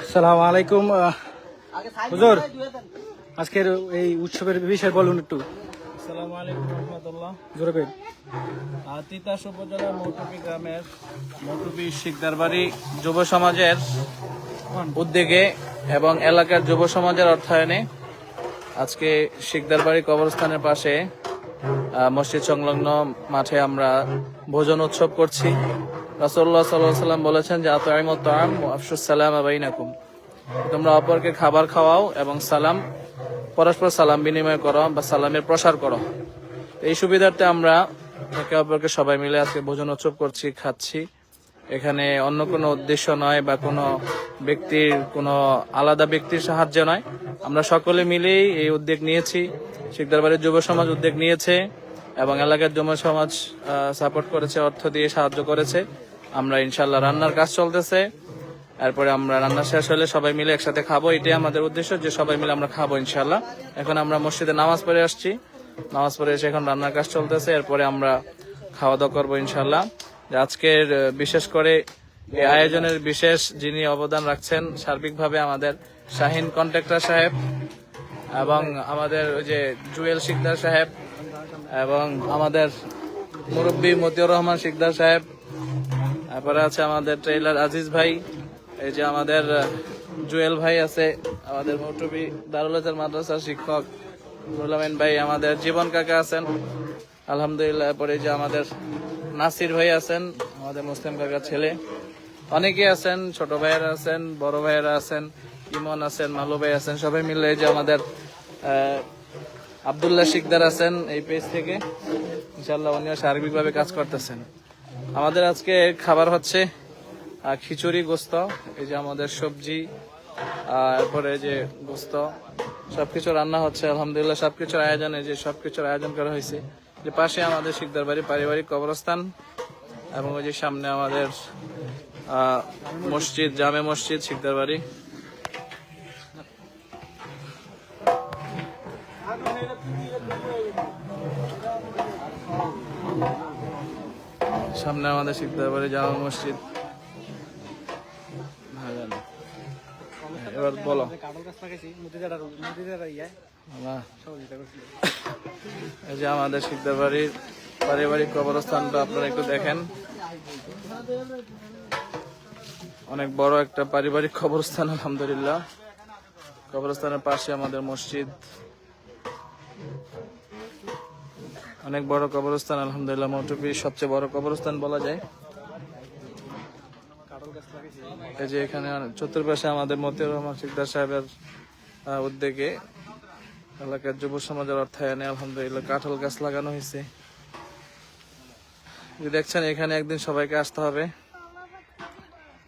আসসালামু আলাইকুম হুজুর, আজকের এই উৎসবের বিষয় বলুন একটু। আসসালামু আলাইকুম রহমতুল্লাহ। জোরে। তিতাস উপজেলার মৌটুপি গ্রামের মৌটুপি শিকদারবাড়ি যুব সমাজের উদ্যোগে এবং এলাকার যুব সমাজের অর্থায়নে আজকে শিকদারবাড়ি কবরস্থানের পাশে মসজিদ সংলগ্ন মাঠে আমরা ভোজন উৎসব করছি। রাসূলুল্লাহ সাল্লাল্লাহু আলাইহি ওয়াসাল্লাম বলেছেন যে আত'ইমুত তাআম ওয়া আফশুস সালাম বাইনাকুম, তোমরা অপরকে খাবার খাওয়াও এবং পরস্পর সালাম বিনিময় করো বা সালামের প্রসার করো। এই সুবিধার্থে আমরা একে অপরকে সবাই মিলে আজকে ভোজন উৎসব করছি, খাচ্ছি। এখানে অন্য কোনো উদ্দেশ্য নয় বা কোনো আলাদা ব্যক্তির সাহায্য নয়, আমরা সকলে মিলেই এই উদ্যোগ নিয়েছি। শিকদারবাড়ির যুব সমাজ উদ্যোগ নিয়েছে এবং এলাকার যুব সমাজ সাপোর্ট করেছে, অর্থ দিয়ে সাহায্য করেছে। আমরা ইনশাল্লাহ রান্নার কাজ চলতেছে, এরপরে আমরা রান্না শেষ হলে সবাই মিলে একসাথে খাবো। এটাই আমাদের উদ্দেশ্য যে সবাই মিলে আমরা খাবো ইনশাল্লাহ। এখন আমরা মসজিদে নামাজ পড়ে আসছি, নামাজ পড়ে এসে এখন রান্নার কাজ চলতেছে, এরপরে আমরা খাওয়া দাওয়া করবো ইনশাল্লাহ। আজকের বিশেষ করে এই আয়োজনের বিশেষ যিনি অবদান রাখছেন সার্বিকভাবে আমাদের শাহিন কন্ট্রাক্টর সাহেব এবং আমাদের ওই যে জুয়েল শিকদার সাহেব এবং আমাদের মুরব্বী মতিউর রহমান শিকদার সাহেব, তারপরে আছে আমাদের ট্রেইলার আজিজ ভাই, এই যে আমাদের জুয়েল ভাই আছে, আমাদের মৌটুবি দারুল আজহার মাদ্রাসার শিক্ষক নুরুল আমিন ভাই, আমাদের জীবন কাকা আছেন আলহামদুলিল্লাহ, এরপরে যে আমাদের নাসির ভাই আছেন, আমাদের মুসলিম কাকার ছেলে, অনেকে আছেন, ছোট ভাইয়েরা আছেন, বড় ভাইয়েরা আছেন, ইমন আছেন, মালু ভাই আছেন, সবাই মিলে যে আমাদের আব্দুল্লাহ শিকদার আছেন এই পেজ থেকে, ইনশাল্লাহ উনিও সার্বিকভাবে কাজ করতেছেন। আমাদের আজকে খাবার হচ্ছে খিচুড়ি, গোস্ত, এই যে আমাদের সবজি, এরপরে যে গোস্ত, সবকিছু রান্না হচ্ছে আলহামদুলিল্লাহ। সবকিছুর আয়োজন করা হয়েছে। যে পাশে আমাদের শিকদারবাড়ি পারিবারিক কবরস্থান এবং ওই যে সামনে আমাদের মসজিদ, জামে মসজিদ শিকদারবাড়ি। সামনে আমাদের শিকদারবাড়ি জামে মসজিদ। এবার বলো। এই যে আমাদের শিকদারবাড়ির পারিবারিক কবরস্থানটা আপনারা একটু দেখেন, অনেক বড় একটা পারিবারিক কবরস্থান আলহামদুলিল্লাহ। কবরস্থানের পাশে আমাদের মসজিদ, অনেক বড় কবরস্থান আলহামদুলিল্লাহ। মৌটুপির সবচেয়ে বড় কবরস্থান বলা যায়। এই যে এখানে চতুর্পাশে আমাদের মতিউর রহমান শিকদার সাহেবের উদ্যোগে এলাকার যুব সমাজের অর্থায়নে আলহামদুলিল্লাহ কাঁঠাল গাছ লাগানো হয়েছে। দেখছেন এখানে একদিন সবাইকে আসতে হবে।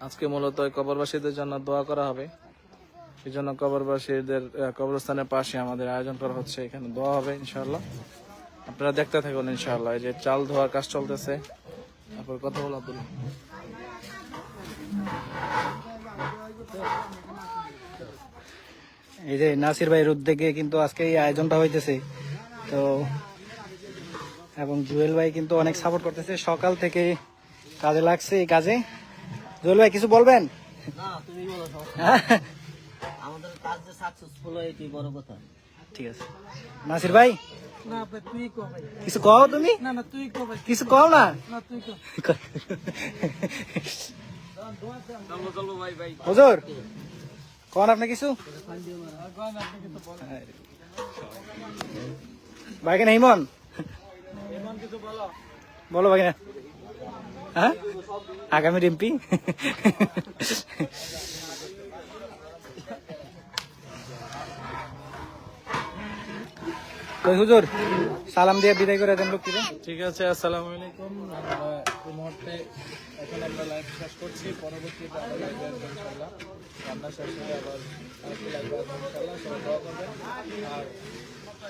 আজকে মূলত কবরবাসীদের জন্য দোয়া করা হবে, এই জন্য কবরবাসীদের কবরস্থানের পাশে আমাদের আয়োজন করা হচ্ছে, এখানে দোয়া হবে ইনশাআল্লাহ। আপনারা দেখতে থাকুন ইনশাআল্লাহ। এই যে চাল ধোয়ার কাজ চলতেছে, তারপর কথা বলা আব্দুল্লাহ। এই যে নাসির ভাইয়ের উদ্যোগে কিন্তু আজকে এই আয়োজনটা হইতেছে, তো এবং জুয়েল ভাই কিন্তু অনেক সাপোর্ট করতেছে, সকাল থেকে কাজে লাগছে এই কাজে। জুয়েল ভাই কিছু বলবেন? আমাদের কাজ যে সাকসেসফুল হয় এটাই বড় কথা। ঠিক আছে নাসির ভাই, কিছু কও তুমি? কিছু কও না? হুজুর কন আপনি কিছু ভাই কেন হিমন বলো ভাই না, হ্যাঁ আগামী এমপি। হুজুর সালাম দিয়ে বিদায় করে দেন লোকটিকে। ঠিক আছে, আসসালামু আলাইকুম। আমরা এই মুহূর্তে এখন আমরা লাইভ শেষ করছি, পরবর্তীতে আমরা লাইভ আসবো ইনশাআল্লাহ। রান্না শেষ হলে আবার আরেকটি লাইভ আসবো ইনশাআল্লাহ। সবাই দোয়া করবেন। আর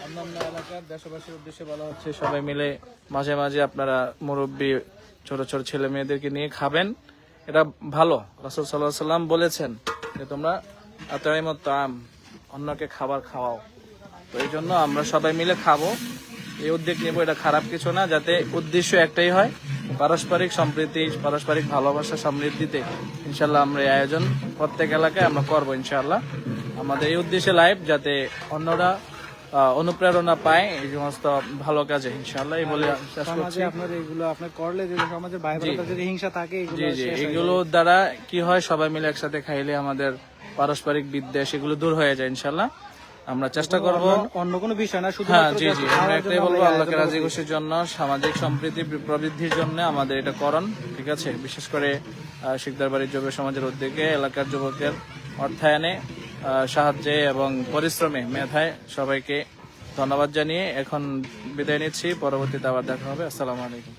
অন্যান্য এলাকার দেশবাসীর উদ্দেশ্যে বলা হচ্ছে সবাই মিলে মাঝে মাঝে আপনারা মুরব্বী ছোট ছোট ছেলে মেয়েদেরকে নিয়ে খাবেন, এটা ভালো। রাসূল সাল্লাল্লাহু আলাইহি ওয়াসাল্লাম বলেছেন যে তোমরা আত'ইমুত তাআম, অন্যকে খাবার খাওয়াও। তো এই জন্য আমরা সবাই মিলে খাবো, এই উদ্যোগ নেবো, এটা খারাপ কিছু না, যাতে উদ্দেশ্য একটাই হয় পারস্পরিক সম্প্রীতি, পারস্পরিক ভালোবাসা সমৃদ্ধিতে ইনশাল্লাহ আমরা এই আয়োজন প্রত্যেক এলাকায় আমরা করবো ইনশাল্লাহ। আমাদের এই উদ্দেশ্যে লাইভ, যাতে অন্যরা অনুপ্রেরণা পায় এই সমস্ত ভালো কাজে ইনশাল্লাহ। এই বলে শেষ করছি। সমাজে আপনার এগুলো আপনার করলে যদি সমাজের ভাই বোনেদের যদি হিংসা থাকে এগুলো জি জি, এগুলোর দ্বারা কি হয়, সবাই মিলে একসাথে খাইলে আমাদের পারস্পরিক বিদ্বেষ এগুলো দূর হয়ে যায় ইনশাল্লাহ। আমরা চেষ্টা করব। অন্য কোনো বিষয় না, শুধু হ্যাঁ জি জি, আমরা একটাই বলবো, আল্লাহকে রাজি খুশির জন্য, সামাজিক সম্প্রীতি প্রবৃদ্ধির জন্য আমাদের এটা করণ, ঠিক আছে। বিশেষ করে শিকদারবাড়ির যুব সমাজের উদ্যোগে এলাকার যুবকের অর্থায়নে, সাহায্যে এবং পরিশ্রমে, মেধায় সবাইকে ধন্যবাদ জানিয়ে এখন বিদায় নিচ্ছি। পরবর্তীতে আবার দেখা হবে। আসসালামু আলাইকুম।